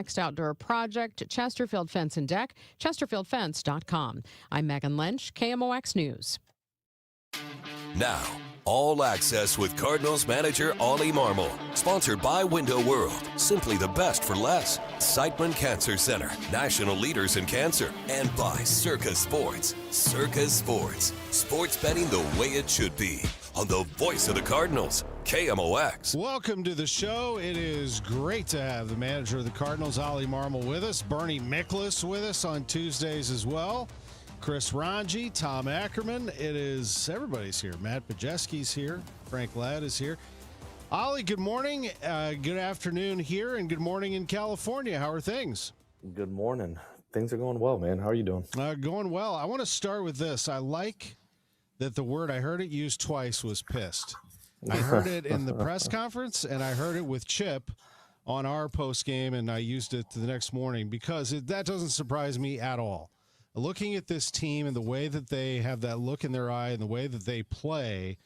Next outdoor project, Chesterfield Fence and Deck, chesterfieldfence.com. I'm Megan Lynch, KMOX News. Now, All Access with Cardinals manager Ollie Marmol. Sponsored by Window World. Simply the best for less. Siteman Cancer Center. National leaders in cancer. And by Circa Sports. Circa Sports. Sports betting the way it should be. On the voice of the Cardinals, KMOX. Welcome to the show. It is great to have the manager of the Cardinals, Ollie Marmol, with us. Bernie Miklasz with us on Tuesdays as well. Chris Ranji, Tom Ackerman. Everybody's here. Matt Pajeski's here. Frank Ladd is here. Ollie, good morning. Good afternoon here, and good morning in California. How are things? Good morning. Things are going well, man. How are you doing? Going well. I want to start with this. I like that the word, I heard it used twice, was pissed. I heard it in the press conference, and I heard it with Chip on our post game, and I used it the next morning because that doesn't surprise me at all. Looking at this team and the way that they have that look in their eye and the way that they play,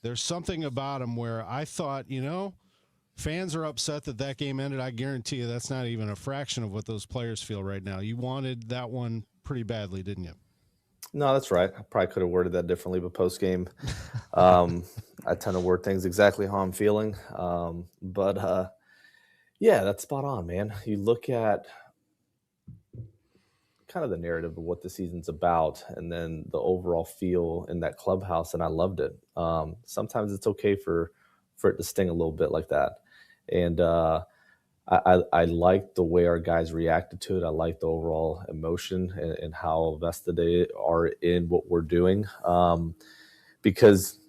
there's something about them where I thought, fans are upset that game ended. I guarantee you that's not even a fraction of what those players feel right now. You wanted that one pretty badly, didn't you? No, that's right. I probably could have worded that differently, but post-game, I tend to word things exactly how I'm feeling. Yeah, that's spot on, man. You look at kind of the narrative of what the season's about and then the overall feel in that clubhouse, and I loved it. Sometimes it's okay for it to sting a little bit like that. And I like the way our guys reacted to it. I like the overall emotion and how vested they are in what we're doing. Because,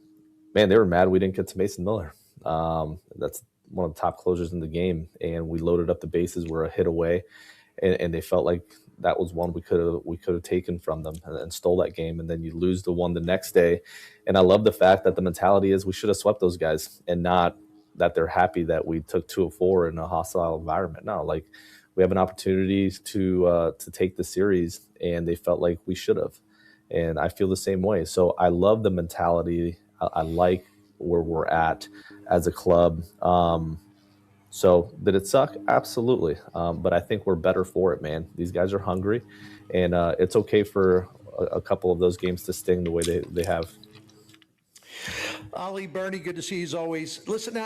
man, they were mad we didn't get to Mason Miller. That's one of the top closers in the game. And we loaded up the bases. We're a hit away. And they felt like that was one we could have taken from them and stole that game. And then you lose the one the next day. And I love the fact that the mentality is we should have swept those guys and not that they're happy that we took 2 of 4 in a hostile environment. No, like we have an opportunity to take the series, and they felt like we should have. And I feel the same way. So I love the mentality. I like where we're at as a club. So did it suck? Absolutely. But I think we're better for it, man. These guys are hungry, and it's okay for a couple of those games to sting the way they have. Ollie, Bernie, good to see you as always. Listen,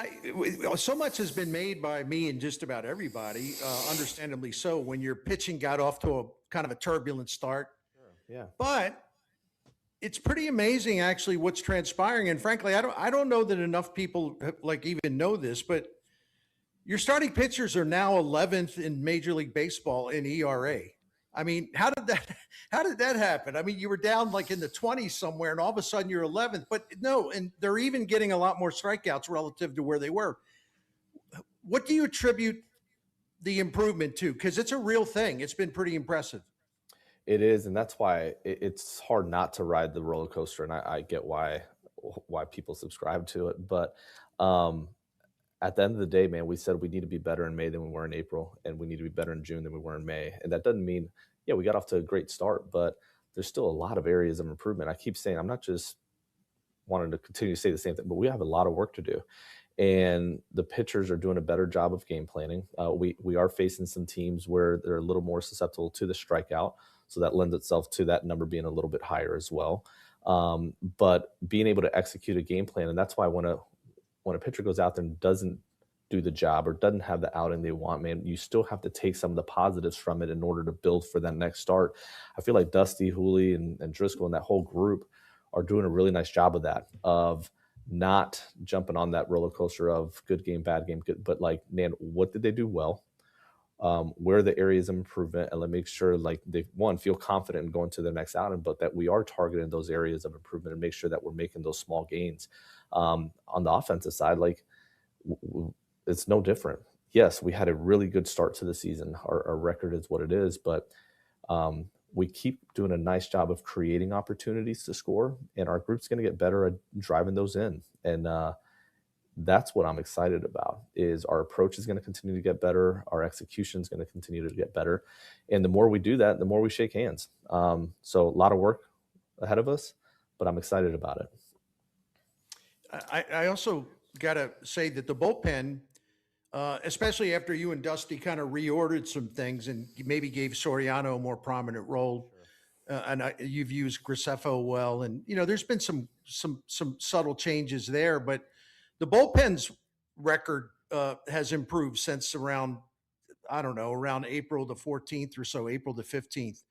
so much has been made by me and just about everybody, understandably so, when your pitching got off to a kind of a turbulent start. Sure. Yeah. But it's pretty amazing, actually, what's transpiring. And frankly, I don't know that enough people even know this, but your starting pitchers are now 11th in Major League Baseball in ERA. I mean, how did that happen? I mean, you were down like in the 20s somewhere, and all of a sudden you're 11th. But no, and they're even getting a lot more strikeouts relative to where they were. What do you attribute the improvement to? Because it's a real thing. It's been pretty impressive. It is, and that's why it's hard not to ride the roller coaster, and I get why people subscribe to it. But at the end of the day, man, we said we need to be better in May than we were in April, and we need to be better in June than we were in May. And that doesn't mean, we got off to a great start, but there's still a lot of areas of improvement. I keep saying, I'm not just wanting to continue to say the same thing, but we have a lot of work to do. And the pitchers are doing a better job of game planning. We are facing some teams where they're a little more susceptible to the strikeout, so that lends itself to that number being a little bit higher as well. But being able to execute a game plan, and that's why when a pitcher goes out there and doesn't do the job or doesn't have the outing they want, man, you still have to take some of the positives from it in order to build for that next start. I feel like Dusty, Hooley, and Driscoll and that whole group are doing a really nice job of that, of not jumping on that roller coaster of good game, bad game, good, but like, man, what did they do well? Where are the areas of improvement? And let me make sure like they, one, feel confident in going to their next outing, but that we are targeting those areas of improvement and make sure that we're making those small gains. On the offensive side, like it's no different. Yes, we had a really good start to the season. Our record is what it is, but we keep doing a nice job of creating opportunities to score, and our group's going to get better at driving those in. And that's what I'm excited about, is our approach is going to continue to get better. Our execution is going to continue to get better. And the more we do that, the more we shake hands. So a lot of work ahead of us, but I'm excited about it. I also got to say that the bullpen, especially after you and Dusty kind of reordered some things and maybe gave Soriano a more prominent role. You've used Graceffo well, and there's been some subtle changes there, but the bullpen's record has improved since around, I don't know, around April the 14th or so, April the 15th.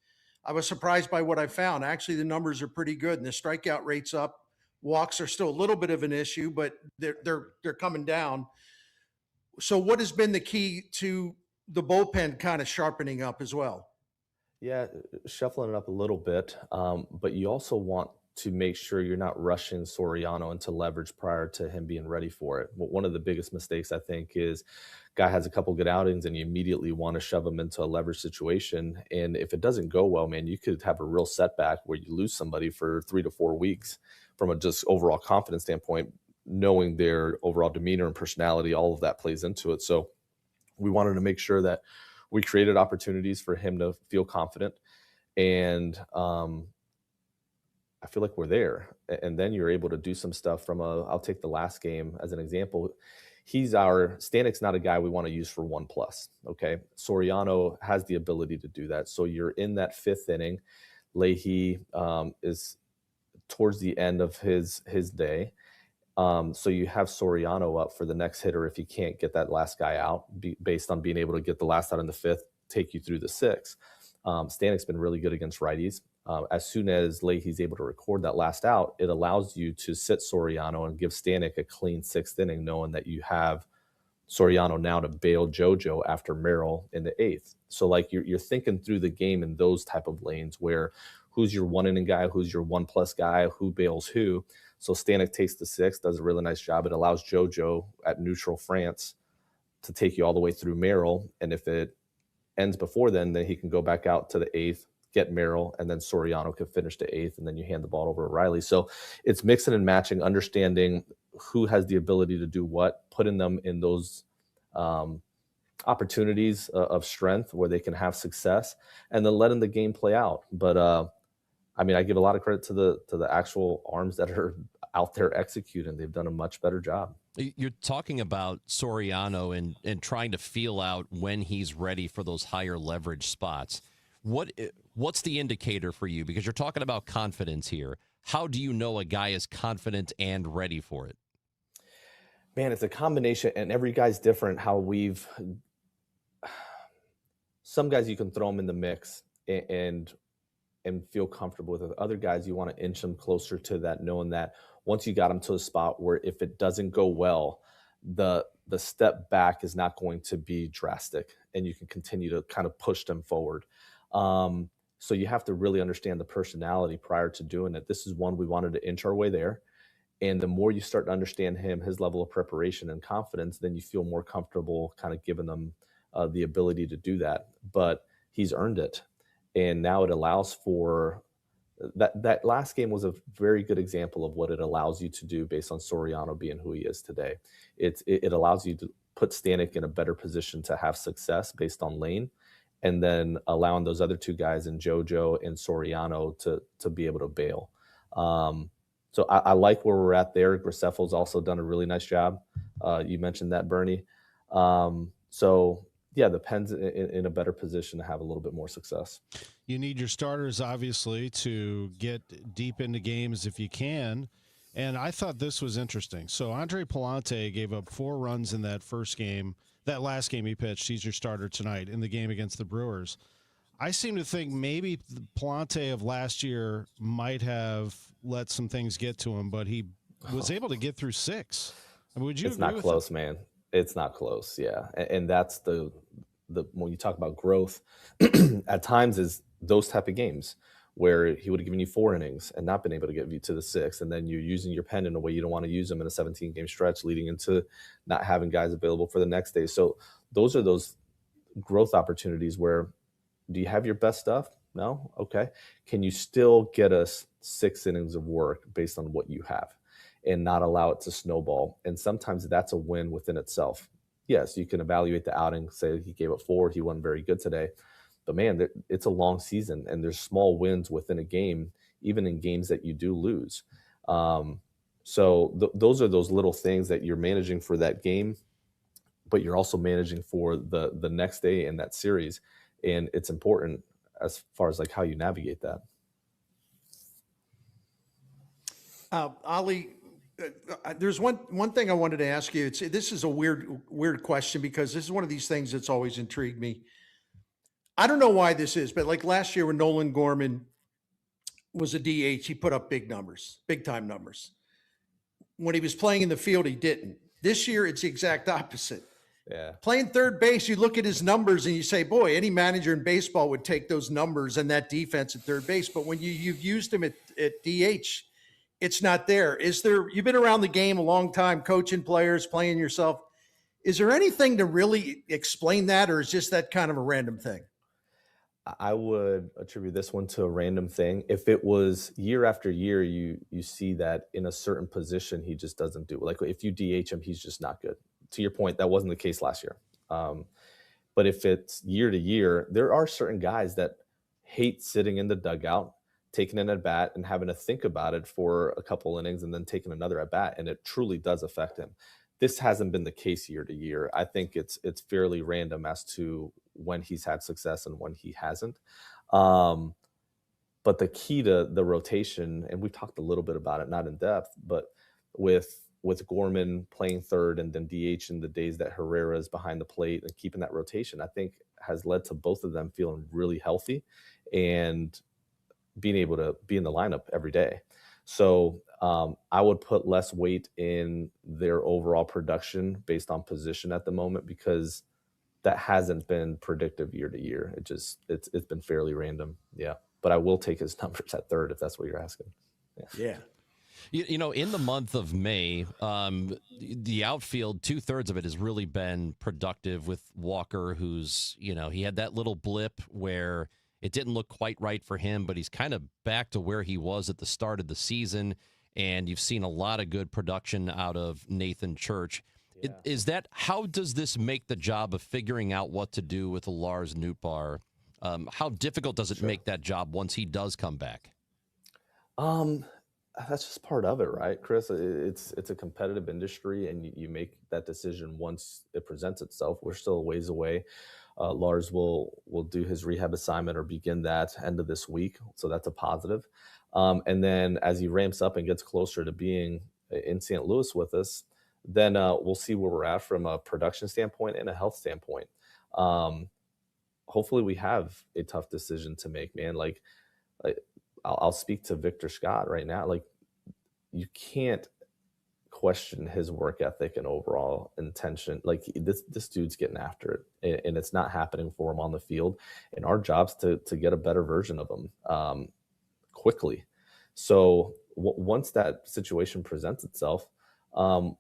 I was surprised by what I found. Actually, the numbers are pretty good, and the strikeout rate's up. Walks are still a little bit of an issue, but they're coming down. So, what has been the key to the bullpen kind of sharpening up as well? Yeah, shuffling it up a little bit, but you also want to make sure you're not rushing Soriano into leverage prior to him being ready for it. One of the biggest mistakes I think is guy has a couple good outings and you immediately want to shove him into a leverage situation. And if it doesn't go well, man, you could have a real setback where you lose somebody for 3 to 4 weeks from a just overall confidence standpoint, knowing their overall demeanor and personality, all of that plays into it. So we wanted to make sure that we created opportunities for him to feel confident. And I feel like we're there. And then you're able to do some stuff I'll take the last game as an example. Stanek's not a guy we want to use for 1+. Okay. Soriano has the ability to do that. So you're in that 5th inning. Leahy is towards the end of his day. So you have Soriano up for the next hitter if you can't get that last guy out, based on being able to get the last out in the 5th, take you through the 6th. Stanek's been really good against righties. As soon as Leahy's able to record that last out, it allows you to sit Soriano and give Stanek a clean 6th inning, knowing that you have Soriano now to bail JoJo after Merrill in the 8th. So like you're thinking through the game in those type of lanes where who's your 1 inning guy, who's your 1+ guy, who bails who. So Stanek takes the 6th, does a really nice job. It allows JoJo at neutral France to take you all the way through Merrill. And if it ends before then he can go back out to the 8th, get Merrill, and then Soriano can finish the 8th, and then you hand the ball over to Riley. So it's mixing and matching, understanding who has the ability to do what, putting them in those opportunities of strength where they can have success, and then letting the game play out. But I mean, I give a lot of credit to the actual arms that are out there executing. They've done a much better job. You're talking about Soriano and trying to feel out when he's ready for those higher leverage spots. What's the indicator for you? Because you're talking about confidence here. How do you know a guy is confident and ready for it? Man, it's a combination, and every guy's different. Some guys you can throw them in the mix and feel comfortable with it. Other guys, you want to inch them closer to that, knowing that once you got them to a spot where if it doesn't go well, the step back is not going to be drastic, and you can continue to kind of push them forward. So you have to really understand the personality prior to doing it. This is one we wanted to inch our way there. And the more you start to understand him, his level of preparation and confidence, then you feel more comfortable kind of giving them the ability to do that. But he's earned it. And now it allows for that last game was a very good example of what it allows you to do based on Soriano being who he is today. It allows you to put Stanek in a better position to have success based on lane, and then allowing those other 2 guys in JoJo and Soriano to be able to bail. So I like where we're at there. Graceffo's also done a really nice job. You mentioned that, Bernie. So yeah, the Pens in a better position to have a little bit more success. You need your starters, obviously, to get deep into games if you can. And I thought this was interesting. So Andre Palante gave up 4 runs in that first game. That last game he pitched, he's your starter tonight in the game against the Brewers. I seem to think maybe the Palante of last year might have let some things get to him, but he was able to get through 6. I mean, would you It's agree not with close, that? man. It's not close, yeah. And that's the when you talk about growth, at times is those type of games where he would have given you 4 innings and not been able to get you to the 6th, and then you're using your pen in a way you don't want to use them in a 17-game stretch, leading into not having guys available for the next day. So those are those growth opportunities where, do you have your best stuff? No? Okay. Can you still get us 6 innings of work based on what you have and not allow it to snowball? And sometimes that's a win within itself. Yes, you can evaluate the outing, say he gave up 4, he wasn't very good today. But man, it's a long season, and there's small wins within a game, even in games that you do lose. So those are those little things that you're managing for that game. but you're also managing for the next day in that series, and it's important as far as like how you navigate that. Ali, there's one thing I wanted to ask you. This is a weird question because this is one of these things that's always intrigued me. I don't know why this is, but like last year when Nolan Gorman was a DH, he put up big numbers, big time numbers. When he was playing in the field, he didn't. This year, it's the exact opposite. Yeah. Playing third base, you look at his numbers and you say, boy, any manager in baseball would take those numbers and that defense at third base. But when you've used him at DH, it's not there. You've been around the game a long time, coaching players, playing yourself. Is there anything to really explain that, or is just that kind of a random thing? I would attribute this one to a random thing. If it was year after year, you see that in a certain position, he just doesn't do it. Like if you DH him, he's just not good. To your point, that wasn't the case last year. But if it's year to year, there are certain guys that hate sitting in the dugout, taking an at bat and having to think about it for a couple innings and then taking another at bat. And it truly does affect him. This hasn't been the case year to year. I think it's fairly random as to when he's had success and when he hasn't. But the key to the rotation, and we've talked a little bit about it, not in depth, but with Gorman playing third and then DH in the days that Herrera is behind the plate and keeping that rotation, I think has led to both of them feeling really healthy and being able to be in the lineup every day. So I would put less weight in their overall production based on position at the moment, because that hasn't been predictive year to year. It's been fairly random. Yeah. But I will take his numbers at third if that's what you're asking. Yeah. You know, in the month of May, the outfield, 2/3 of it has really been productive with Walker, who's, he had that little blip where it didn't look quite right for him, but he's kind of back to where he was at the start of the season. And you've seen a lot of good production out of Nathan Church. Yeah. How does this make the job of figuring out what to do with Lars Nootbaar? How difficult does it make that job once he does come back? That's just part of it, right, Chris? It's a competitive industry, and you make that decision once it presents itself. We're still a ways away. Lars will do his rehab assignment or begin that end of this week, so that's a positive. And then as he ramps up and gets closer to being in St. Louis with us, then we'll see where we're at from a production standpoint and a health standpoint. Hopefully we have a tough decision to make, man. Like I'll speak to Victor Scott right now. Like, you can't question his work ethic and overall intention. Like this dude's getting after it, and it's not happening for him on the field. And our job's to get a better version of him quickly. So once that situation presents itself,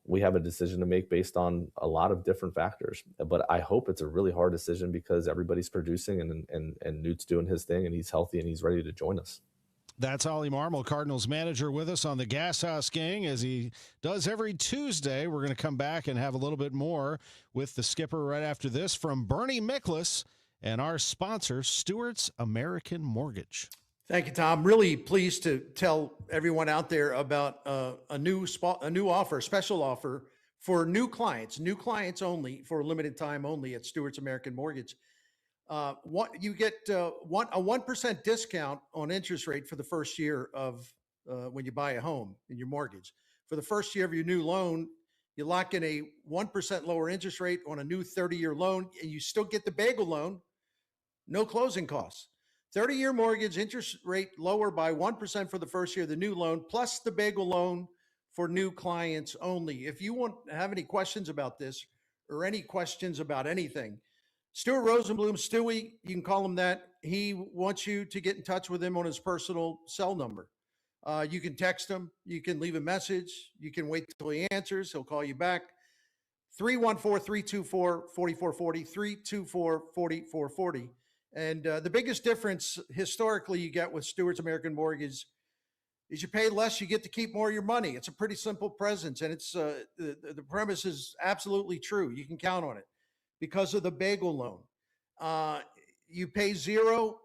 we have a decision to make based on a lot of different factors. But I hope it's a really hard decision because everybody's producing and Newt's doing his thing and he's healthy and he's ready to join us. That's Ollie Marmol, Cardinals manager, with us on the Gashouse Gang, as he does every Tuesday. We're going to come back and have a little bit more with the skipper right after this from Bernie Miklas and our sponsor, Stewart's American Mortgage. Thank you, Tom. Really pleased to tell everyone out there about a new offer, special offer for new clients only, for a limited time only at Stewart's American Mortgage. You get a 1% discount on interest rate for the first year of when you buy a home in your mortgage. For the first year of your new loan, you lock in a 1% lower interest rate on a new 30-year loan, and you still get the bagel loan, no closing costs. 30-year mortgage, interest rate lower by 1% for the first year of the new loan, plus the bagel loan for new clients only. If you have any questions about this or any questions about anything, Stuart Rosenblum, Stewie, you can call him that. He wants you to get in touch with him on his personal cell number. You can text him. You can leave a message. You can wait till he answers. He'll call you back. 314-324-4440, 324-4440. And the biggest difference historically you get with Stewart's American Mortgage is you pay less, you get to keep more of your money. It's a pretty simple presence, and it's the premise is absolutely true. You can count on it. Because of the bagel loan, you pay zero,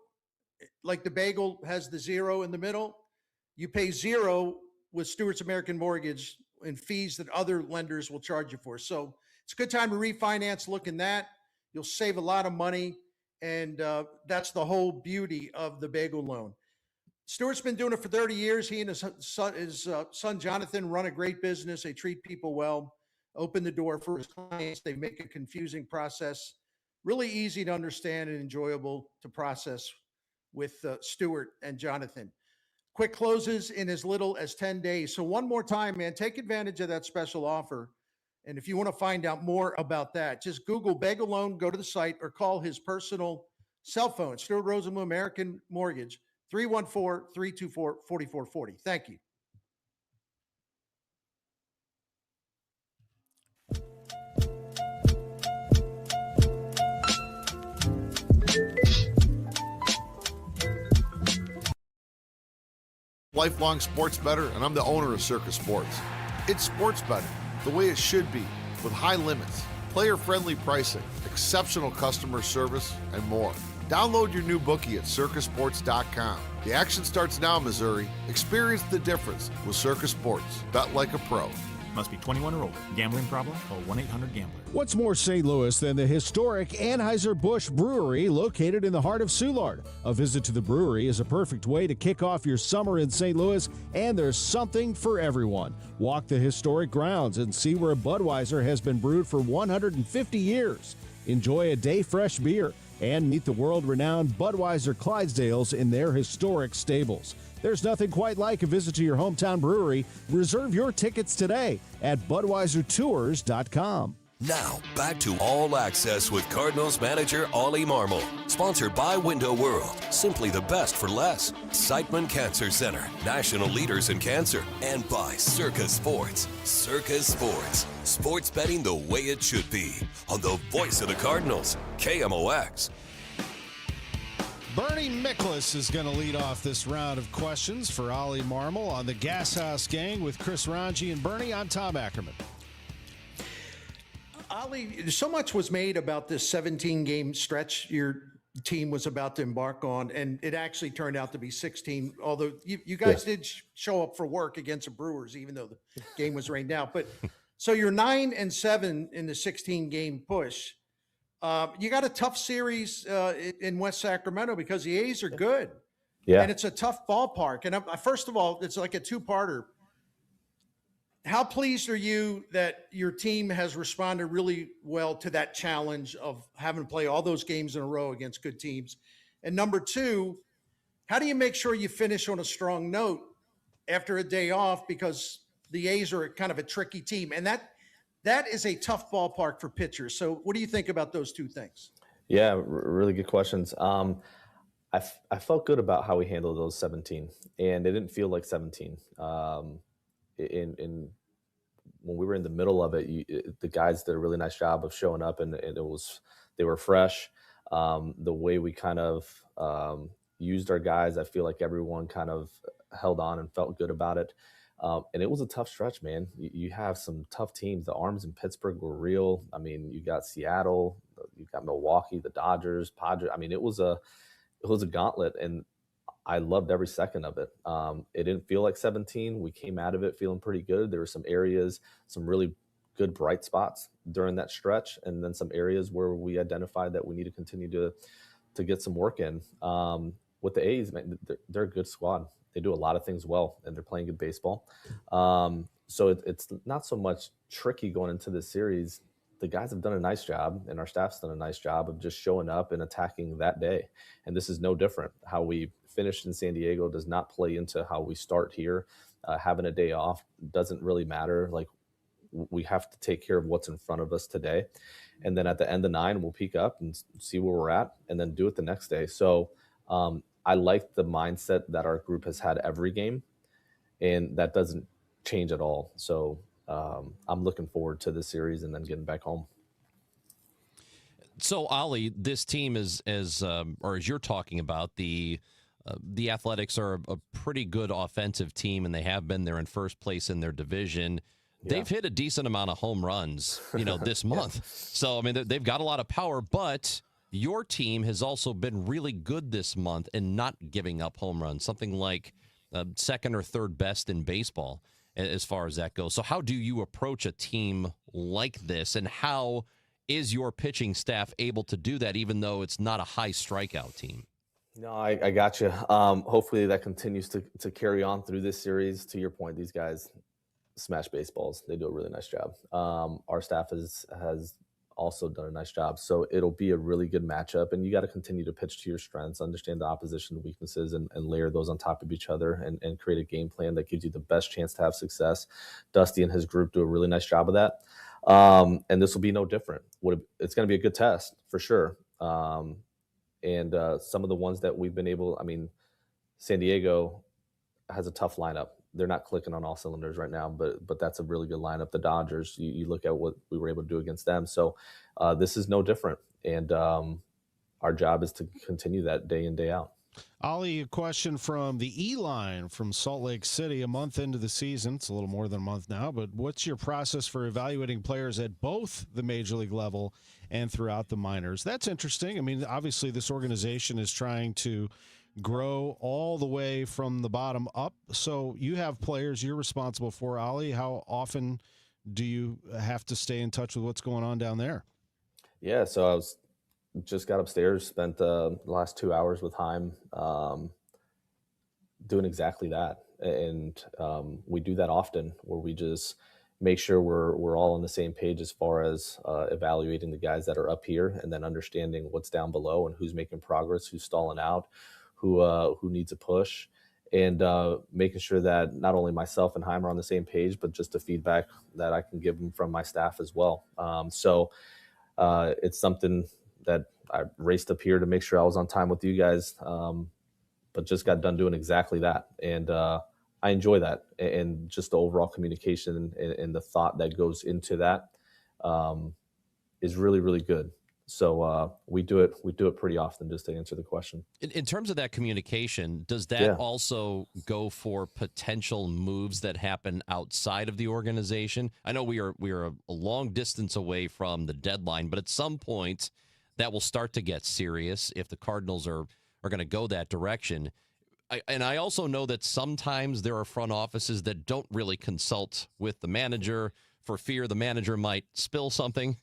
like the bagel has the zero in the middle. You pay zero with Stewart's American Mortgage and fees that other lenders will charge you for. So It's a good time to refinance. Look in that. You'll save a lot of money. And that's the whole beauty of the bagel loan. Stewart's been doing it for 30 years. He and his son Jonathan run a great business. They treat people well, open the door for his clients. They make a confusing process really easy to understand and enjoyable to process with Stewart and Jonathan. Quick closes in as little as 10 days. So one more time, man, take advantage of that special offer. And if you want to find out more about that, just Google Bagel Loan, go to the site, or call his personal cell phone, Stuart Rosenblum, American Mortgage, 314-324-4440. Thank you. Lifelong sports bettor, and I'm the owner of Circus Sports. It's sports betting the way it should be, with high limits, player-friendly pricing, exceptional customer service, and more. Download your new bookie at circusports.com. The action starts now, Missouri. Experience the difference with Circus Sports. Bet like a pro. Must be 21 or older. Gambling problem? Call 1-800-GAMBLER. What's more St. Louis than the historic Anheuser-Busch Brewery located in the heart of Soulard? A visit to the brewery is a perfect way to kick off your summer in St. Louis, and there's something for everyone. Walk the historic grounds and see where Budweiser has been brewed for 150 years. Enjoy a day fresh beer and meet the world-renowned Budweiser Clydesdales in their historic stables. There's nothing quite like a visit to your hometown brewery. Reserve your tickets today at BudweiserTours.com. Now, back to All Access with Cardinals manager Ollie Marmol. Sponsored by Window World. Simply the best for less. Siteman Cancer Center. National leaders in cancer. And by Circus Sports. Circus Sports. Sports betting the way it should be. On the voice of the Cardinals. KMOX. Bernie Miklasz is going to lead off this round of questions for Ollie Marmol on the Gashouse Gang with Chris Ranji and Bernie. I'm Tom Ackerman. Ollie, so much was made about this 17-game stretch your team was about to embark on, and it actually turned out to be 16, although you guys did show up for work against the Brewers, even though the game was rained out. But so you're 9-7 in the 16-game push. You got a tough series in West Sacramento because the A's are good. Yeah. And it's a tough ballpark. And first of all, it's like a two-parter. How pleased are you that your team has responded really well to that challenge of having to play all those games in a row against good teams? And number two, how do you make sure you finish on a strong note after a day off, because the A's are kind of a tricky team, and that is a tough ballpark for pitchers. So what do you think about those two things? Yeah, really good questions. I felt good about how we handled those 17, and it didn't feel like 17. When we were in the middle of it, the guys did a really nice job of showing up, and they were fresh. The way we kind of used our guys, I feel like everyone kind of held on and felt good about it. And it was a tough stretch, man. You have some tough teams. The arms in Pittsburgh were real. I mean, you got Seattle, you got Milwaukee, the Dodgers, Padres. I mean, it was a gauntlet, and I loved every second of it. It didn't feel like 17. We came out of it feeling pretty good. There were some areas, some really good bright spots during that stretch, and then some areas where we identified that we need to continue to get some work in. With the A's, man, they're a good squad. They do a lot of things well, and they're playing good baseball. So it's not so much tricky going into this series. The guys have done a nice job, and our staff's done a nice job of just showing up and attacking that day. And this is no different. How we finished in San Diego does not play into how we start here. Having a day off doesn't really matter. Like, we have to take care of what's in front of us today. And then at the end of 9, we'll peek up and see where we're at and then do it the next day. So I like the mindset that our group has had every game, and that doesn't change at all. So I'm looking forward to this series and then getting back home. So, Ollie, this team is, as you're talking about, the Athletics are a pretty good offensive team, and they have been there in first place in their division. Yeah. They've hit a decent amount of home runs, this month. Yeah. So, I mean, they've got a lot of power, but your team has also been really good this month and not giving up home runs, something like second or third best in baseball. as far as that goes. So how do you approach a team like this, and how is your pitching staff able to do that, even though it's not a high strikeout team? No, I got you. Hopefully that continues to carry on through this series. To your point, these guys smash baseballs. They do a really nice job. Our staff has also done a nice job. So it'll be a really good matchup, and you got to continue to pitch to your strengths, understand the opposition weaknesses, and layer those on top of each other, and create a game plan that gives you the best chance to have success. Dusty and his group do a really nice job of that. And this will be no different. It's going to be a good test for sure. And some of the ones that we've been able, San Diego has a tough lineup. They're not clicking on all cylinders right now, but that's a really good lineup. The Dodgers, you look at what we were able to do against them. So this is no different. And our job is to continue that day in, day out. Ollie, a question from the E-Line from Salt Lake City. A month into the season, it's a little more than a month now, but what's your process for evaluating players at both the major league level and throughout the minors? That's interesting. Obviously this organization is trying to grow all the way from the bottom up. So you have players you're responsible for, Ollie. How often do you have to stay in touch with what's going on down there? Yeah, so I just got upstairs, spent the last 2 hours with Heim doing exactly that. And we do that often, where we just make sure we're all on the same page as far as evaluating the guys that are up here, and then understanding what's down below and who's making progress, who's stalling out, who needs a push, and making sure that not only myself and Heim are on the same page, but just the feedback that I can give them from my staff as well. So it's something that I raced up here to make sure I was on time with you guys, but just got done doing exactly that. And I enjoy that, and just the overall communication and the thought that goes into that is really, really good. So we do it pretty often, just to answer the question. In terms of that communication, does that also go for potential moves that happen outside of the organization? I know we are a long distance away from the deadline, but at some point that will start to get serious if the Cardinals are going to go that direction. I also know that sometimes there are front offices that don't really consult with the manager for fear the manager might spill something,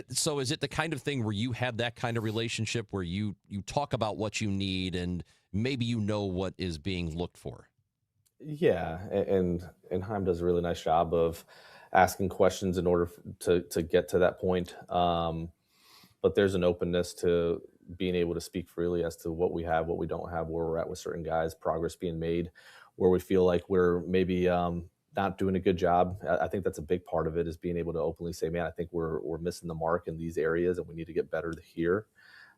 So is it the kind of thing where you have that kind of relationship where you talk about what you need and maybe what is being looked for? Yeah, and Heim does a really nice job of asking questions in order to get to that point. But there's an openness to being able to speak freely as to what we have, what we don't have, where we're at with certain guys, progress being made, where we feel like we're maybe not doing a good job. I think that's a big part of it, is being able to openly say, man, I think we're missing the mark in these areas and we need to get better here.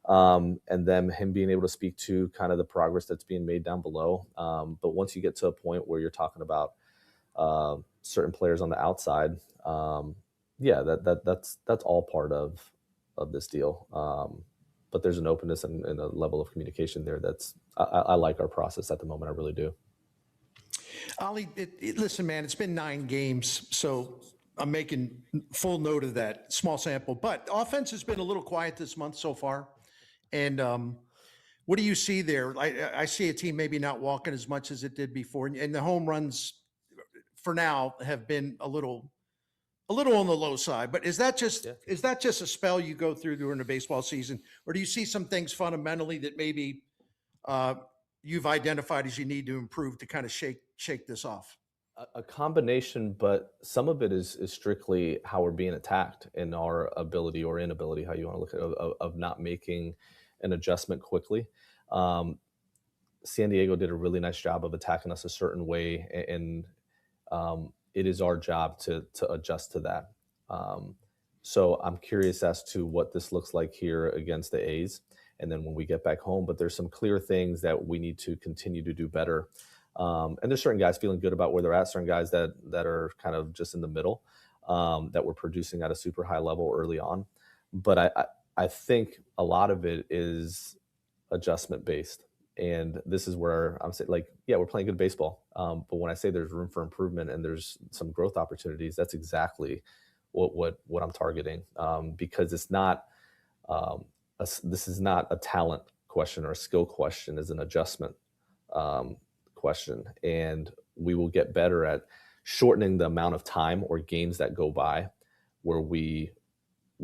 And then him being able to speak to kind of the progress that's being made down below. But once you get to a point where you're talking about certain players on the outside, that's all part of this deal. But there's an openness and a level of communication there I like our process at the moment. I really do. Ollie, listen, man, it's been 9 games, so I'm making full note of that. Small sample, but offense has been a little quiet this month so far. And what do you see there? I see a team maybe not walking as much as it did before, and the home runs for now have been a little on the low side. But is that just a spell you go through during the baseball season, or do you see some things fundamentally that maybe you've identified as you need to improve to kind of shake this off? A combination, but some of it is strictly how we're being attacked, and our ability or inability, how you want to look at it, of not making an adjustment quickly. San Diego did a really nice job of attacking us a certain way, and it is our job to adjust to that. So I'm curious as to what this looks like here against the A's, and then when we get back home. But there's some clear things that we need to continue to do better. And there's certain guys feeling good about where they're at, certain guys that are kind of just in the middle, that we're producing at a super high level early on. But I think a lot of it is adjustment based. And this is where I'm saying, we're playing good baseball. But when I say there's room for improvement and there's some growth opportunities, that's exactly what I'm targeting. Because it's not, this is not a talent question or a skill question, it's an adjustment question. And we will get better at shortening the amount of time or games that go by where we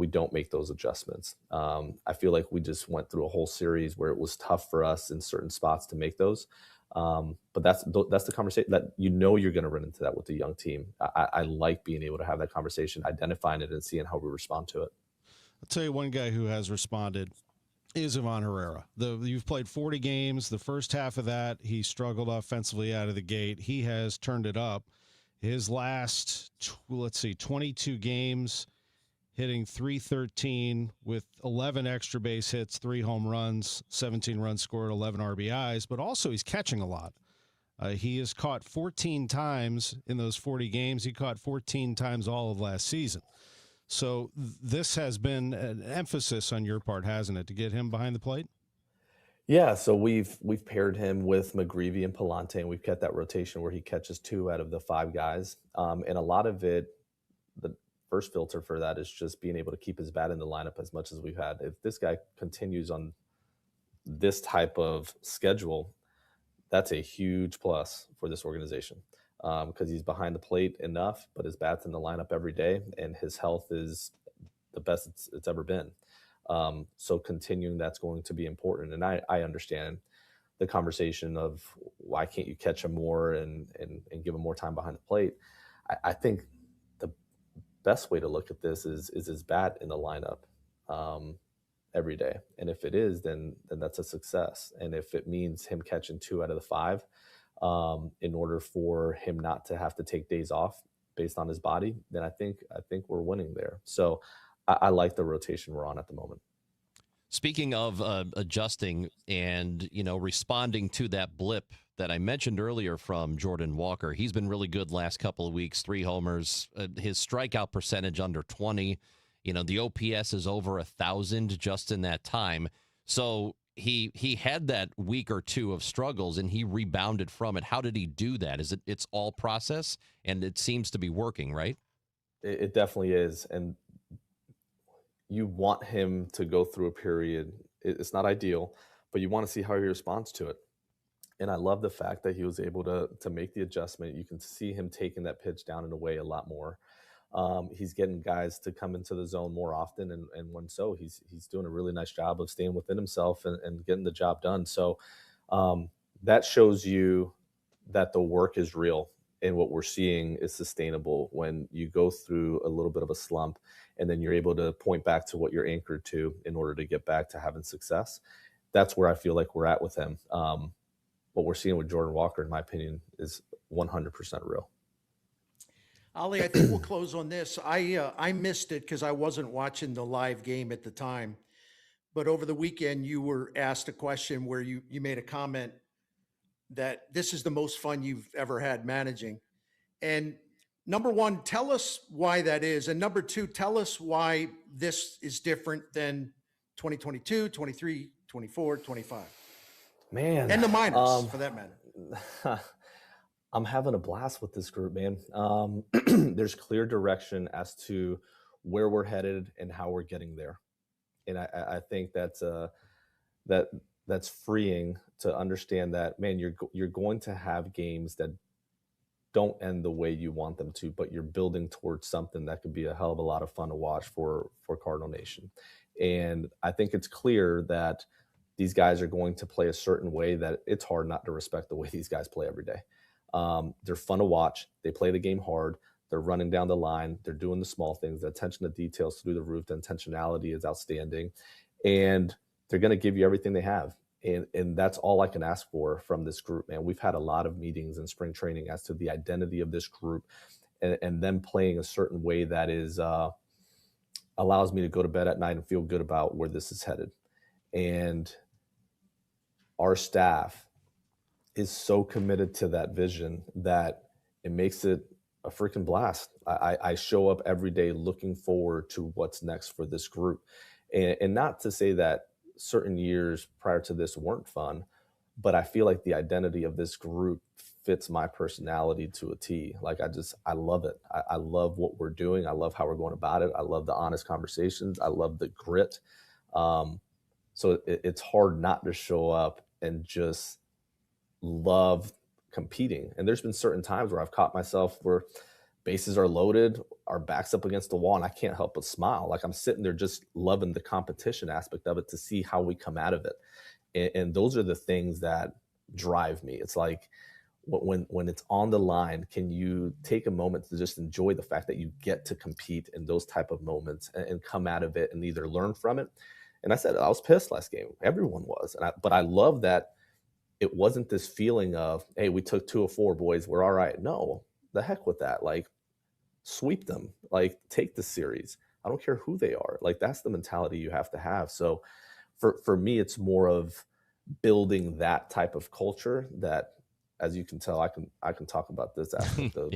don't make those adjustments. I feel like we just went through a whole series where it was tough for us in certain spots to make those. But that's the conversation that you're going to run into that with the young team. I like being able to have that conversation, identifying it and seeing how we respond to it. I'll tell you one guy who has responded is Ivan Herrera. You've played 40 games. The first half of that, he struggled offensively out of the gate. He has turned it up. His last, 22 games, hitting .313 with 11 extra base hits, 3 home runs, 17 runs scored, 11 RBIs, but also he's catching a lot. He has caught 14 times in those 40 games. He caught 14 times all of last season. So this has been an emphasis on your part, hasn't it, to get him behind the plate? Yeah, so we've paired him with McGreevy and Palante, and we've kept that rotation where he catches 2 out of the 5 guys. And a lot of it, the first filter for that is just being able to keep his bat in the lineup as much as we've had. If this guy continues on this type of schedule, that's a huge plus for this organization because he's behind the plate enough, but his bat's in the lineup every day, and his health is the best it's ever been. So continuing, that's going to be important. And I understand the conversation of why can't you catch him more and give him more time behind the plate. I think the best way to look at this is his bat in the lineup every day. And if it is, then that's a success. And if it means him catching 2 out of the 5 in order for him not to have to take days off based on his body, then I think we're winning there. So I like the rotation we're on at the moment. Speaking of adjusting and, responding to that blip that I mentioned earlier from Jordan Walker, he's been really good last couple of weeks, 3 homers, his strikeout percentage under 20. The OPS is over 1,000 just in that time. So he had that week or two of struggles and he rebounded from it. How did he do that? It's all process and it seems to be working, right? It definitely is. And you want him to go through a period. It's not ideal, but you want to see how he responds to it. And I love the fact that he was able to make the adjustment. You can see him taking that pitch down and away a lot more. He's getting guys to come into the zone more often. And when so, he's doing a really nice job of staying within himself and getting the job done. So that shows you that the work is real. And what we're seeing is sustainable when you go through a little bit of a slump and then you're able to point back to what you're anchored to in order to get back to having success. That's where I feel like we're at with him. What we're seeing with Jordan Walker, in my opinion, is 100% real. Ali, I think we'll close on this. I missed it because I wasn't watching the live game at the time. But over the weekend, you were asked a question where you made a comment that this is the most fun you've ever had managing. And number one, tell us why that is. And number two, tell us why this is different than 2022, 23, 24, 25. Man. And the minors, for that matter. I'm having a blast with this group, man. There's clear direction as to where we're headed and how we're getting there. And I think that's freeing to understand that, man, you're going to have games that don't end the way you want them to, but you're building towards something that could be a hell of a lot of fun to watch for Cardinal Nation. And I think it's clear that these guys are going to play a certain way that it's hard not to respect the way these guys play every day. They're fun to watch. They play the game hard. They're running down the line. They're doing the small things. The attention to details through the roof. The intentionality is outstanding. And they're going to give you everything they have. And that's all I can ask for from this group, man. We've had a lot of meetings in spring training as to the identity of this group and them playing a certain way that is allows me to go to bed at night and feel good about where this is headed. And our staff is so committed to that vision that it makes it a freaking blast. I show up every day looking forward to what's next for this group. And not to say that certain years prior to this weren't fun, but I feel like the identity of this group fits my personality to a T. Like I love it. I love what we're doing. I love how we're going about it. I love the honest conversations. I love the grit. So it's hard not to show up and just love competing. And there's been certain times where I've caught myself where bases are loaded, our back's up against the wall, and I can't help but smile. Like I'm sitting there just loving the competition aspect of it to see how we come out of it. And those are the things that drive me. It's like when it's on the line, can you take a moment to just enjoy the fact that you get to compete in those type of moments and come out of it and either learn from it? And I said, I was pissed last game. Everyone was. But I love that it wasn't this feeling of, hey, we took 2 of 4, boys, we're all right. No, the heck with that. Like, sweep them, like take the series. I don't care who they are. Like that's the mentality you have to have. So for me, it's more of building that type of culture that, as you can tell, I can talk about this aspect of,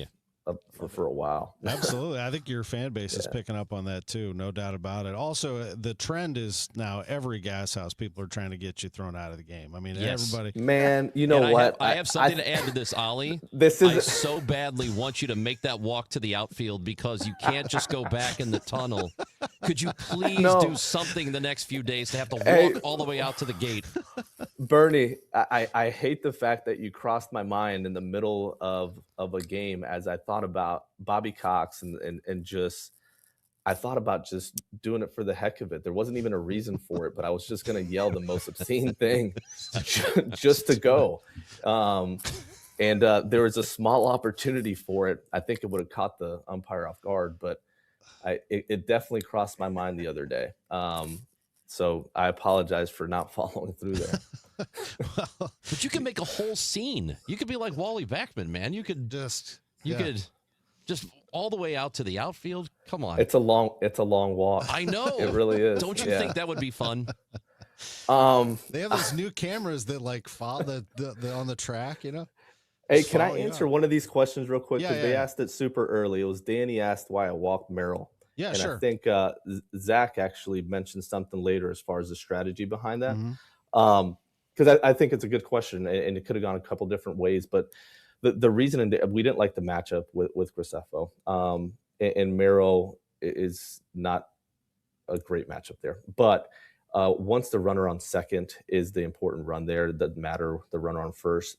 for a while. Absolutely. I think your fan base is picking up on that too. No doubt about it. Also, the trend is now every Gashouse, people are trying to get you thrown out of the game. I mean, everybody. Man, you know what? I have something to add to this, Ollie. I so badly want you to make that walk to the outfield because you can't just go back in the tunnel. Could you please do something the next few days to have to walk all the way out to the gate? Bernie, I hate the fact that you crossed my mind in the middle of a game as I thought about Bobby Cox and just I thought about just doing it for the heck of it. There wasn't even a reason for it, but I was just going to yell the most obscene thing just to go. And there was a small opportunity for it. I think it would have caught the umpire off guard, but it definitely crossed my mind the other day. So I apologize for not following through there. But you can make a whole scene. You could be like Wally Backman, man. You could could just all the way out to the outfield. Come on. It's a long walk. I know. It really is. Don't you think that would be fun? They have those new cameras that like follow the on the track, you know? Hey, can I answer one of these questions real quick? Because they asked it super early. It was Danny asked why I walked Marmol. Yeah, and sure. I think Zach actually mentioned something later as far as the strategy behind that. Because I think it's a good question, and it could have gone a couple different ways. But the reason we didn't like the matchup with Graceffo, and Marmol is not a great matchup there. But once the runner on second is the important run there, it doesn't matter the runner on first.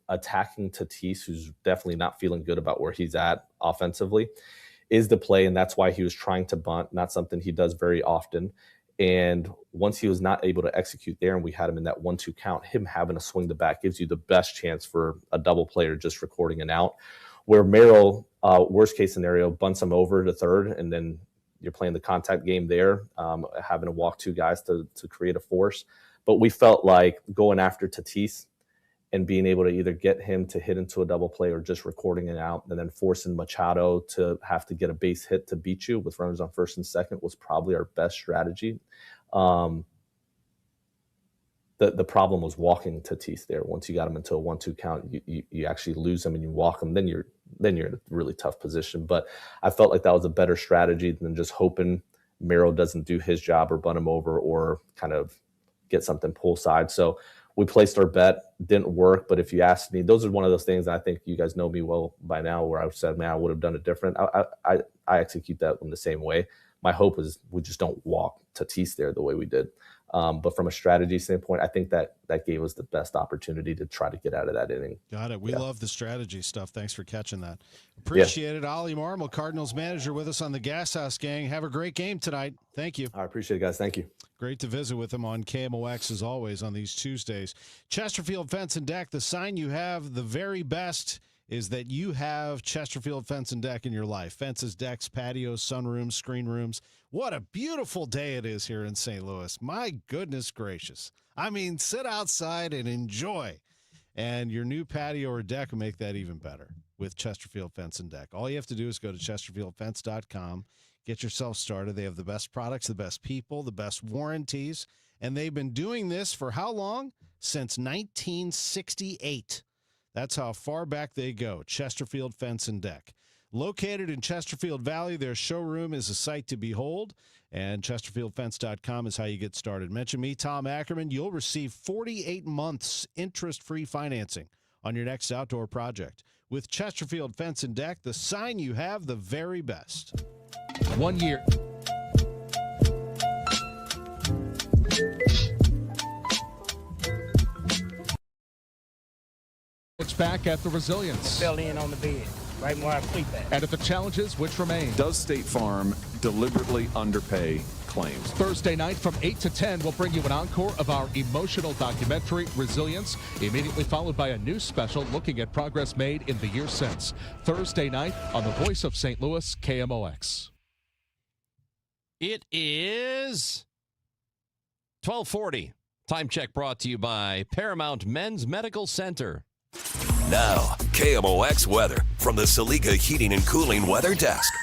Attacking Tatis, who's definitely not feeling good about where he's at offensively, is the play, and that's why he was trying to bunt, not something he does very often. And once he was not able to execute there and we had him in that 1-2 count, him having to swing the bat gives you the best chance for a double play or just recording an out. Where Marmol, worst case scenario, bunts him over to third, and then you're playing the contact game there, having to walk 2 guys to create a force. But we felt like going after Tatis and being able to either get him to hit into a double play or just recording it out and then forcing Machado to have to get a base hit to beat you with runners on first and second was probably our best strategy. The problem was walking Tatis there. Once you got him into a 1-2 count, you actually lose him and you walk him, then you're in a really tough position. But I felt like that was a better strategy than just hoping Marmol doesn't do his job or bunt him over or kind of get something pull side. So we placed our bet, didn't work. But if you asked me, those are one of those things, and I think you guys know me well by now, where I said, man, I would have done it different. I execute that in the same way. My hope is we just don't walk Tatis there the way we did. But from a strategy standpoint, I think that gave us the best opportunity to try to get out of that inning. Got it. We love the strategy stuff. Thanks for catching that. Appreciate it. Ollie Marmol, Cardinals manager, with us on the Gashouse gang. Have a great game tonight. Thank you. I appreciate it, guys. Thank you. Great to visit with him on KMOX as always on these Tuesdays. Chesterfield Fence and Deck, the sign you have, the very best is that you have Chesterfield Fence and Deck in your life. Fences, decks, patios, sunrooms, screen rooms. What a beautiful day it is here in St. Louis. My goodness gracious. I mean, sit outside and enjoy. And your new patio or deck will make that even better with Chesterfield Fence and Deck. All you have to do is go to chesterfieldfence.com, get yourself started. They have the best products, the best people, the best warranties. And they've been doing this for how long? Since 1968. That's how far back they go. Chesterfield Fence and Deck. Located in Chesterfield Valley, their showroom is a sight to behold, and chesterfieldfence.com is how you get started. Mention me, Tom Ackerman. You'll receive 48 months interest-free financing on your next outdoor project. With Chesterfield Fence and Deck, the sign you have, the very best. 1 year. looks back at the resilience. Fell in on the bed, right where I sleep at. And at the challenges which remain. Does State Farm deliberately underpay claims? Thursday night from 8 to 10, we'll bring you an encore of our emotional documentary, Resilience, immediately followed by a new special looking at progress made in the year since. Thursday night on the Voice of St. Louis, KMOX. It is 12:40. Time check brought to you by Paramount Men's Medical Center. Now, KMOX weather from the Saliga Heating and Cooling Weather Desk.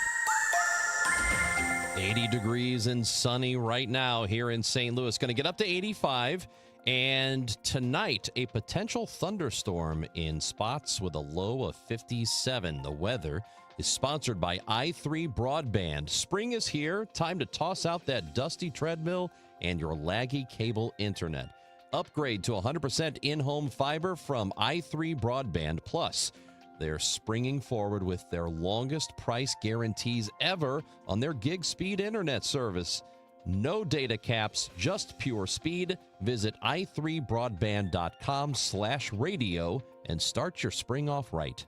80 degrees and sunny right now here in St. Louis. Going to get up to 85. And tonight, a potential thunderstorm in spots with a low of 57. The weather is sponsored by i3 Broadband. Spring is here. Time to toss out that dusty treadmill and your laggy cable internet. Upgrade to 100% in-home fiber from i3 Broadband. Plus, they're springing forward with their longest price guarantees ever on their gig speed internet service. No data caps, just pure speed. Visit i3broadband.com/radio and start your spring off right.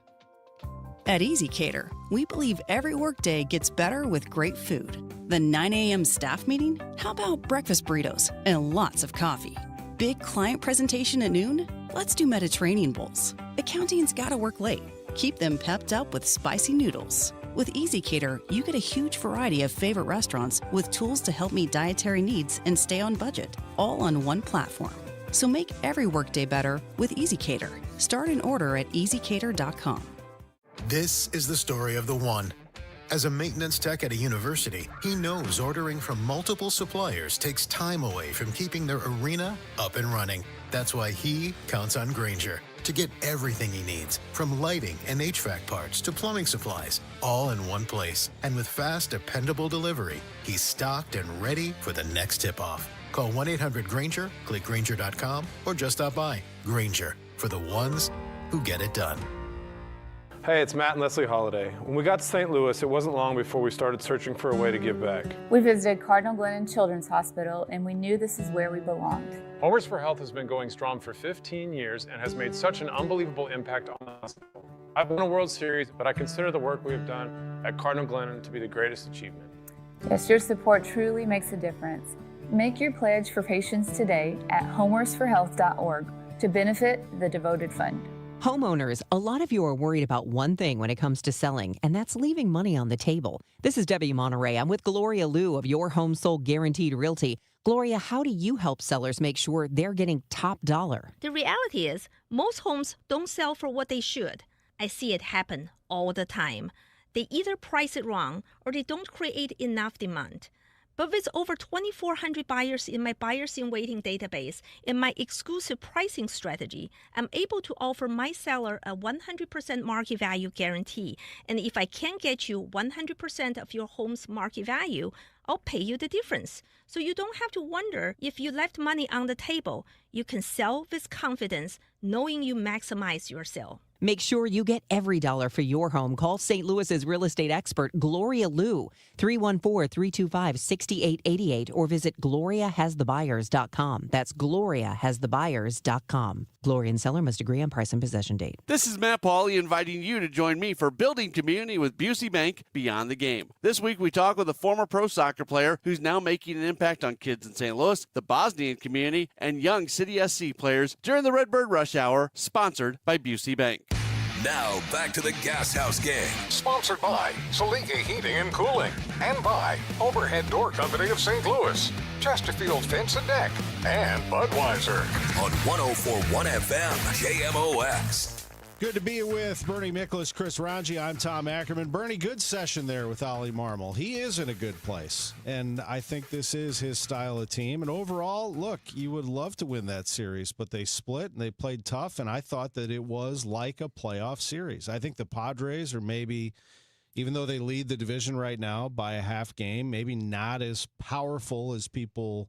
At EasyCater, we believe every workday gets better with great food. The 9 a.m. staff meeting? How about breakfast burritos and lots of coffee? Big client presentation at noon? Let's do Mediterranean bowls. Accounting's gotta work late. Keep them pepped up with spicy noodles. With EasyCater, you get a huge variety of favorite restaurants with tools to help meet dietary needs and stay on budget, all on one platform. So make every workday better with EasyCater. Start an order at easycater.com. This is the story of the one. As a maintenance tech at a university, he knows ordering from multiple suppliers takes time away from keeping their arena up and running. That's why he counts on Grainger to get everything he needs, from lighting and HVAC parts to plumbing supplies, all in one place. And with fast, dependable delivery, he's stocked and ready for the next tip-off. Call 1-800-GRAINGER, click Grainger.com, or just stop by. Grainger, for the ones who get it done. Hey, it's Matt and Leslie Holiday. When we got to St. Louis, it wasn't long before we started searching for a way to give back. We visited Cardinal Glennon Children's Hospital, and we knew this is where we belonged. Homers for Health has been going strong for 15 years and has made such an unbelievable impact on the hospital. I've won a World Series, but I consider the work we have done at Cardinal Glennon to be the greatest achievement. Yes, your support truly makes a difference. Make your pledge for patients today at homersforhealth.org to benefit the devoted fund. Homeowners, a lot of you are worried about one thing when it comes to selling, and that's leaving money on the table. This is Debbie Monterey. I'm with Gloria Liu of Your Home Sold Guaranteed Realty. Gloria, how do you help sellers make sure they're getting top dollar? The reality is, most homes don't sell for what they should. I see it happen all the time. They either price it wrong or they don't create enough demand. But with over 2,400 buyers in my buyers in waiting database and my exclusive pricing strategy, I'm able to offer my seller a 100% market value guarantee. And if I can get you 100% of your home's market value, I'll pay you the difference. So you don't have to wonder if you left money on the table. You can sell with confidence, knowing you maximize your sale. Make sure you get every dollar for your home. Call St. Louis's real estate expert, Gloria Liu, 314-325-6888, or visit gloriahasthebuyers.com. That's gloriahasthebuyers.com. Gloria and seller must agree on price and possession date. This is Matt Pauley inviting you to join me for Building Community with Busey Bank Beyond the Game. This week we talk with a former pro soccer player who's now making an impact on kids in St. Louis, the Bosnian community, and young City SC players during the Redbird Rush Hour, sponsored by Busey Bank. Now, back to the Gashouse Gang. Sponsored by Saliga Heating and Cooling and by Overhead Door Company of St. Louis, Chesterfield Fence and Deck, and Budweiser. On 104.1 FM, KMOX. Good to be with Bernie Miklasz, Chris Ranji. I'm Tom Ackerman. Bernie, good session there with Ollie Marmol. He is in a good place, and I think this is his style of team. And overall, look, you would love to win that series, but they split and they played tough, and I thought that it was like a playoff series. I think the Padres are maybe, even though they lead the division right now by a half game, maybe not as powerful as people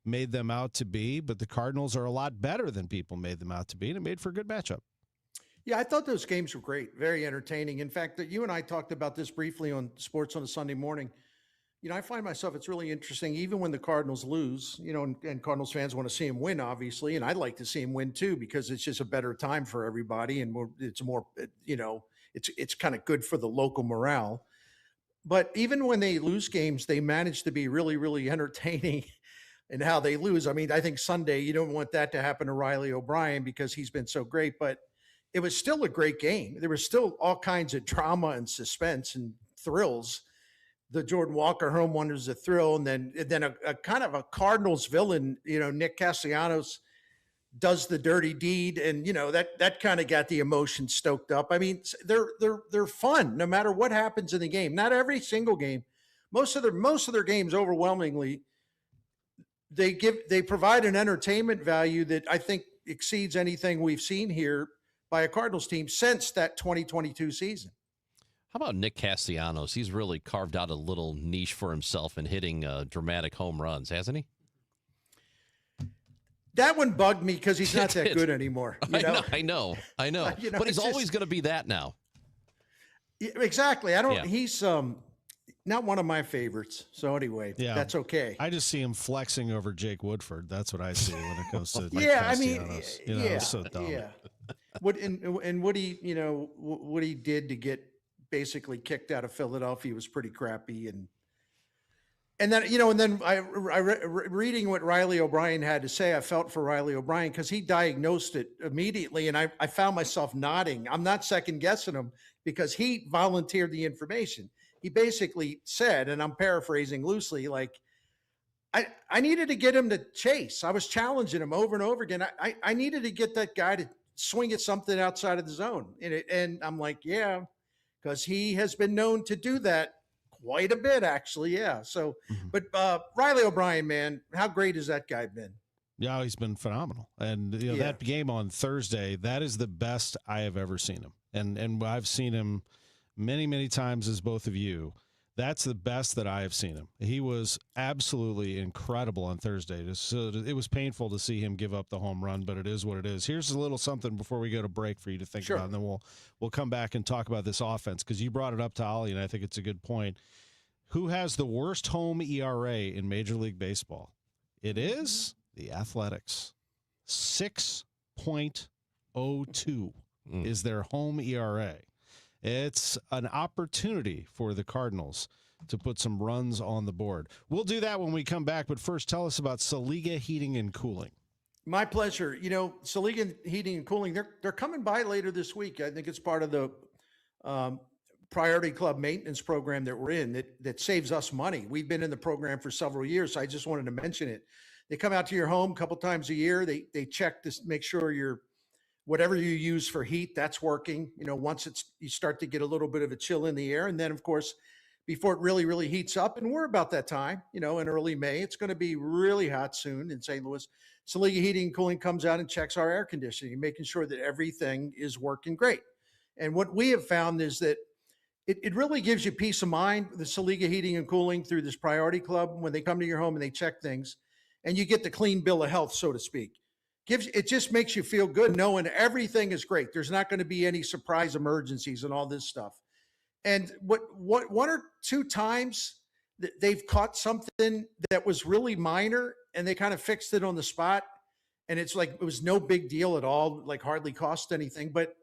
made them out to be, but the Cardinals are a lot better than people made them out to be, and it made for a good matchup. Yeah, I thought those games were great, very entertaining. In fact, you and I talked about this briefly on Sports on a Sunday Morning. I find myself, it's really interesting, even when the Cardinals lose, and Cardinals fans want to see him win, obviously. And I'd like to see him win too, because it's just a better time for everybody. And it's more, it's kind of good for the local morale. But even when they lose games, they manage to be really, really entertaining in how they lose. I mean, I think Sunday, you don't want that to happen to Riley O'Brien because he's been so great, but it was still a great game. There was still all kinds of drama and suspense and thrills. The Jordan Walker home run was a thrill. And then a kind of a Cardinals villain, Nick Castellanos does the dirty deed. And, that kind of got the emotion stoked up. I mean, they're fun no matter what happens in the game. Not every single game. Most of their games overwhelmingly, they provide an entertainment value that I think exceeds anything we've seen here by a Cardinals team since that 2022 season. How about Nick Castellanos? He's really carved out a little niche for himself in hitting dramatic home runs, hasn't he? That one bugged me because he's not that good anymore. I know. But he's always going to be that now. Exactly. He's not one of my favorites. So anyway, that's okay. I just see him flexing over Jake Woodford. That's what I see when it comes to Castellanos. It's so dumb. Yeah. What he did to get basically kicked out of Philadelphia was pretty crappy. And then I reading what Riley O'Brien had to say, I felt for Riley O'Brien because he diagnosed it immediately. And I found myself nodding. I'm not second guessing him because he volunteered the information. He basically said, and I'm paraphrasing loosely, like, I needed to get him to chase. I was challenging him over and over again. I needed to get that guy to swing at something outside of the zone. And I'm like, yeah, because he has been known to do that quite a bit, actually. Yeah. So, but Riley O'Brien, man, how great has that guy been? Yeah, he's been phenomenal. And that game on Thursday, that is the best I have ever seen him. And I've seen him many, many times as both of you. That's the best that I have seen him. He was absolutely incredible on Thursday. So it was painful to see him give up the home run, but it is what it is. Here's a little something before we go to break for you to think about, and then we'll come back and talk about this offense, because you brought it up to Ollie, and I think it's a good point. Who has the worst home ERA in Major League Baseball? It is the Athletics. 6.02 is their home ERA. It's an opportunity for the Cardinals to put some runs on the board. We'll do that when we come back, but first tell us about Saliga Heating and Cooling. My pleasure. Saliga Heating and Cooling, they're coming by later this week. I think it's part of the Priority Club maintenance program that we're in that saves us money. We've been in the program for several years, so I just wanted to mention it. They come out to your home a couple times a year. They check to make sure whatever you use for heat, that's working. Once you start to get a little bit of a chill in the air. And then, of course, before it really, really heats up, and we're about that time, in early May, it's going to be really hot soon in St. Louis. Saliga Heating and Cooling comes out and checks our air conditioning, making sure that everything is working great. And what we have found is that it really gives you peace of mind, the Saliga Heating and Cooling through this Priority Club, when they come to your home and they check things, and you get the clean bill of health, so to speak. It just makes you feel good knowing everything is great. There's not going to be any surprise emergencies and all this stuff. And what one or two times they've caught something that was really minor and they kind of fixed it on the spot. And it's like, it was no big deal at all, like hardly cost anything. But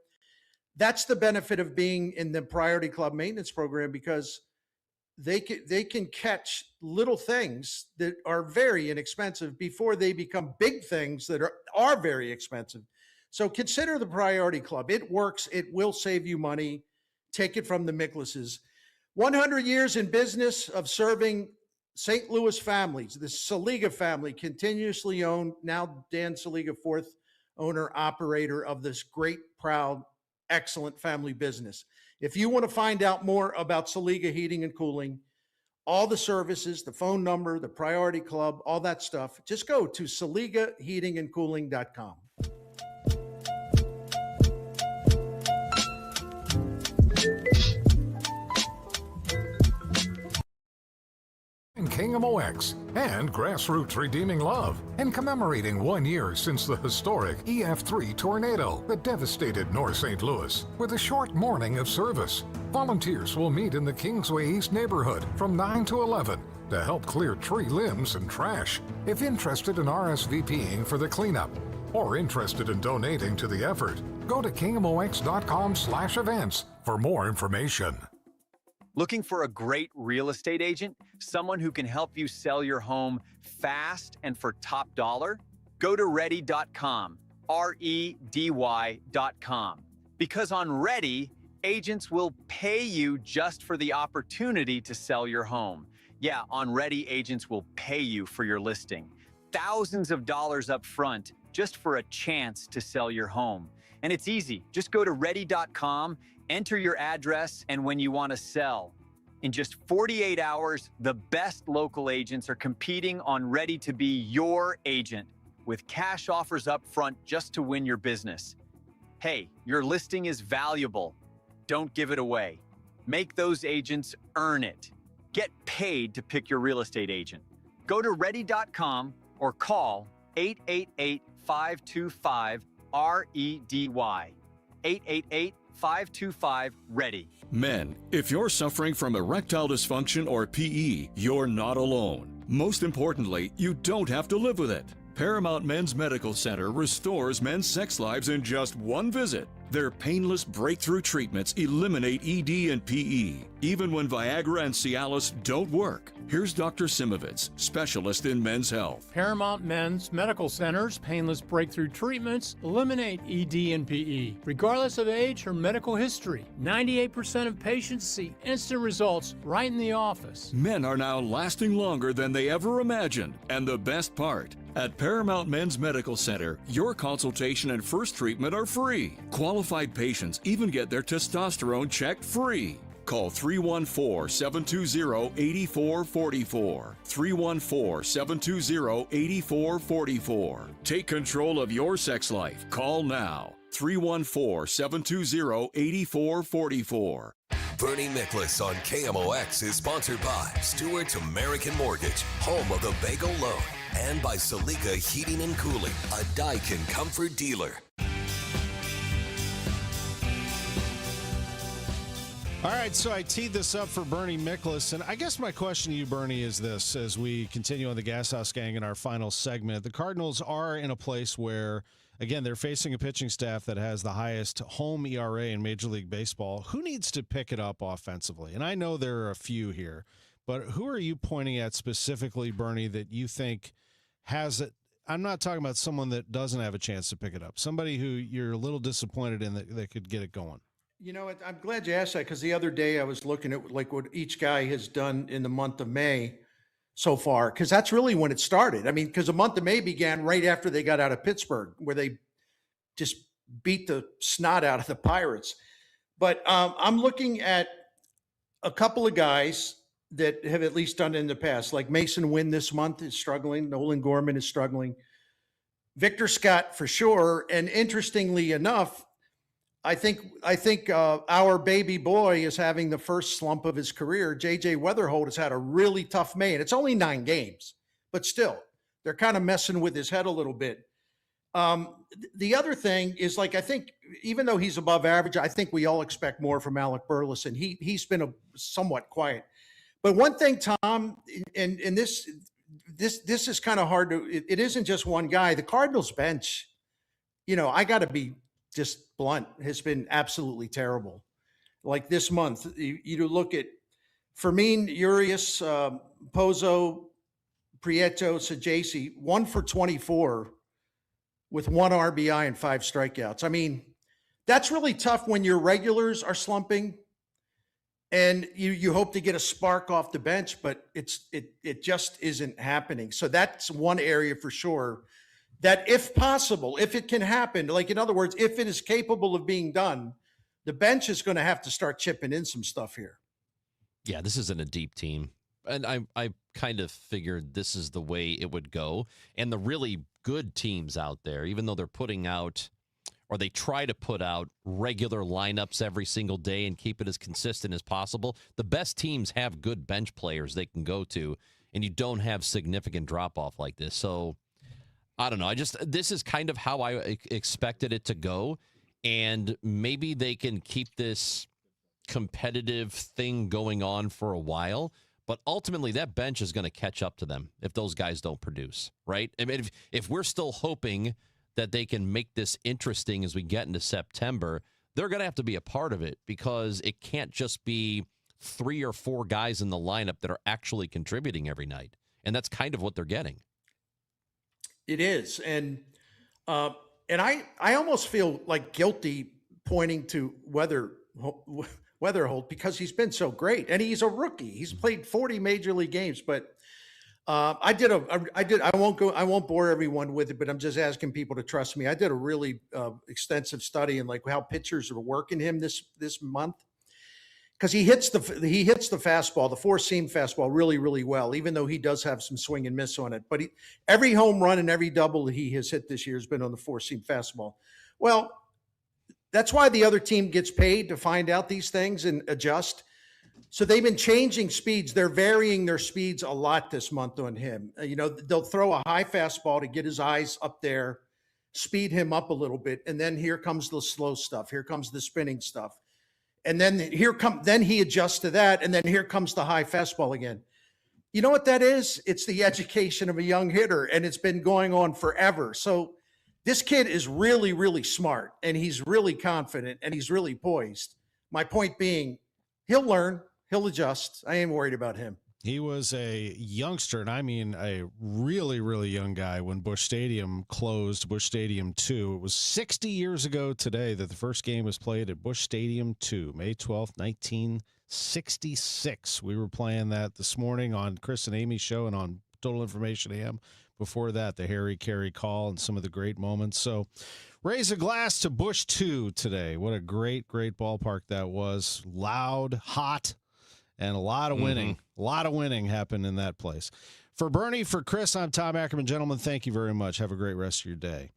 that's the benefit of being in the Priority Club maintenance program, because they can catch little things that are very inexpensive before they become big things that are very expensive. So consider the Priority Club. It works. It will save you money. Take it from the Miklases. 100 years in business of serving St. Louis families. The Saliga family, continuously owned, now Dan Saliga, fourth owner, operator of this great, proud, excellent family business. If you want to find out more about Saliga Heating and Cooling, all the services, the phone number, the Priority Club, all that stuff, just go to SaligaHeatingandCooling.com. In KMOX and Grassroots Redeeming Love and commemorating 1 year since the historic EF3 tornado that devastated North St. Louis with a short morning of service. Volunteers will meet in the Kingsway East neighborhood from 9 to 11 to help clear tree limbs and trash. If interested in RSVPing for the cleanup or interested in donating to the effort, go to KMOX.com/events for more information. Looking for a great real estate agent? Someone who can help you sell your home fast and for top dollar? Go to ready.com, REDY.com. Because on Ready, agents will pay you just for the opportunity to sell your home. Yeah, on Ready, agents will pay you for your listing. Thousands of dollars up front just for a chance to sell your home. And it's easy. Just go to ready.com, enter your address, and when you want to sell. In just 48 hours, the best local agents are competing on Ready to be your agent with cash offers up front just to win your business. Hey, your listing is valuable. Don't give it away. Make those agents earn it. Get paid to pick your real estate agent. Go to ready.com or call 888-525-REDY. 888-525-READY. Men, if you're suffering from erectile dysfunction or PE, you're not alone. Most importantly, you don't have to live with it. Paramount Men's Medical Center restores men's sex lives in just one visit. Their painless breakthrough treatments eliminate ED and PE, even when Viagra and Cialis don't work. Here's Dr. Simovitz, specialist in men's health. Paramount Men's Medical Center's painless breakthrough treatments eliminate ED and PE, regardless of age or medical history. 98% of patients see instant results right in the office. Men are now lasting longer than they ever imagined. And the best part, at Paramount Men's Medical Center, your consultation and first treatment are free. Qualified patients even get their testosterone checked free. Call 314-720-8444. 314-720-8444. Take control of your sex life. Call now. 314-720-8444. Bernie Nicholas on KMOX is sponsored by Stewart's American Mortgage, home of the Bagel Loan, and by Salika Heating and Cooling, a Daikin comfort dealer. All right, so I teed this up for Bernie Nicholas, and I guess my question to you, Bernie, is this as we continue on the Gashouse Gang in our final segment. The Cardinals are in a place where, again, they're facing a pitching staff that has the highest home ERA in Major League Baseball. Who needs to pick it up offensively? And I know there are a few here, but who are you pointing at specifically, Bernie, that you think has it? I'm not talking about someone that doesn't have a chance to pick it up, somebody who you're a little disappointed in that could get it going. You know, I'm glad you asked that, because the other day I was looking at like what each guy has done in the month of May so far, because that's really when it started. I mean, because the month of May began right after they got out of Pittsburgh, where they just beat the snot out of the Pirates. But I'm looking at a couple of guys that have at least done it in the past, like Mason Wynn this month is struggling. Nolan Gorman is struggling. Victor Scott for sure. And interestingly enough, I think our baby boy is having the first slump of his career. JJ Weatherholt has had a really tough May, and it's only 9 games, but still, they're kind of messing with his head a little bit. The other thing is, like, I think even though he's above average, I think we all expect more from Alec Burleson. He's been somewhat quiet. But one thing, Tom, and this is kind of hard to. It isn't just one guy. The Cardinals bench, you know, I got to be just blunt, has been absolutely terrible. Like this month, you look at Fermin, Urias, Pozo, Prieto, Sajasi, 1 for 24 with 1 RBI and 5 strikeouts. I mean, that's really tough when your regulars are slumping and you hope to get a spark off the bench, but it just isn't happening. So that's one area for sure that, if possible, if it can happen, like in other words, if it is capable of being done, the bench is going to have to start chipping in some stuff here. Yeah, this isn't a deep team. And I kind of figured this is the way it would go. And the really good teams out there, even though they're putting out, or they try to put out regular lineups every single day and keep it as consistent as possible, the best teams have good bench players they can go to and you don't have significant drop-off like this. So, I don't know. This is kind of how I expected it to go, and maybe they can keep this competitive thing going on for a while, but ultimately that bench is going to catch up to them if those guys don't produce, right? I mean, if we're still hoping that they can make this interesting as we get into September, they're going to have to be a part of it, because it can't just be 3 or 4 guys in the lineup that are actually contributing every night. And that's kind of what they're getting. It is. And I almost feel like guilty pointing to Weatherholt, because he's been so great, and he's a rookie. He's played 40 major league games, but I won't bore everyone with it, but I'm just asking people to trust me. I did a really extensive study in like how pitchers are working him this month, because he hits the fastball, the 4-seam fastball, really, really well, even though he does have some swing and miss on it. But every home run and every double he has hit this year has been on the 4-seam fastball. Well, that's why the other team gets paid to find out these things and adjust. So they've been changing speeds. They're varying their speeds a lot this month on him. They'll throw a high fastball to get his eyes up there, speed him up a little bit, and then here comes the slow stuff. Here comes the spinning stuff. And then then he adjusts to that, and then here comes the high fastball again. You know what that is? It's the education of a young hitter, and it's been going on forever. So this kid is really, really smart, and he's really confident, and he's really poised. My point being, he'll learn, he'll adjust. I ain't worried about him. He was a youngster, and I mean a really, really young guy when Busch Stadium closed, Busch Stadium 2. It was 60 years ago today that the first game was played at Busch Stadium 2, May 12th, 1966. We were playing that this morning on Chris and Amy's show and on Total Information AM. Before that, the Harry Carey call and some of the great moments. So raise a glass to Busch 2 today. What a great, great ballpark that was. Loud, hot, and a lot of winning. A lot of winning happened in that place. For Bernie, for Chris, I'm Tom Ackerman. Gentlemen, thank you very much. Have a great rest of your day.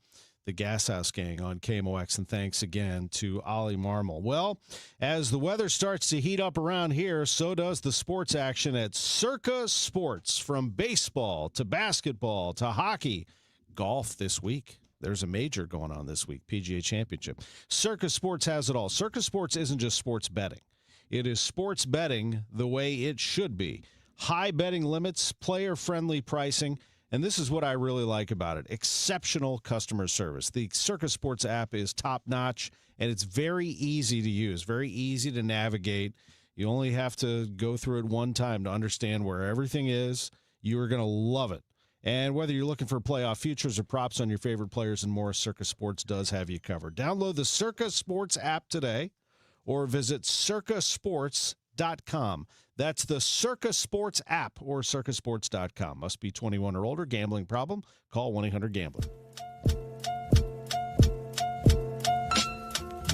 The Gashouse Gang on KMOX, and thanks again to Ollie Marmol. Well, as the weather starts to heat up around here, so does the sports action at Circa Sports. From baseball to basketball to hockey, golf this week. There's a major going on this week, PGA Championship. Circa Sports has it all. Circa Sports isn't just sports betting. It is sports betting the way it should be. High betting limits, player-friendly pricing, and this is what I really like about it. Exceptional customer service. The Circa Sports app is top-notch, and it's very easy to use, very easy to navigate. You only have to go through it one time to understand where everything is. You are going to love it. And whether you're looking for playoff futures or props on your favorite players and more, Circa Sports does have you covered. Download the Circa Sports app today, or visit circasports.com. That's the Circa Sports app or circasports.com. Must be 21 or older. Gambling problem? Call 1-800-GAMBLER.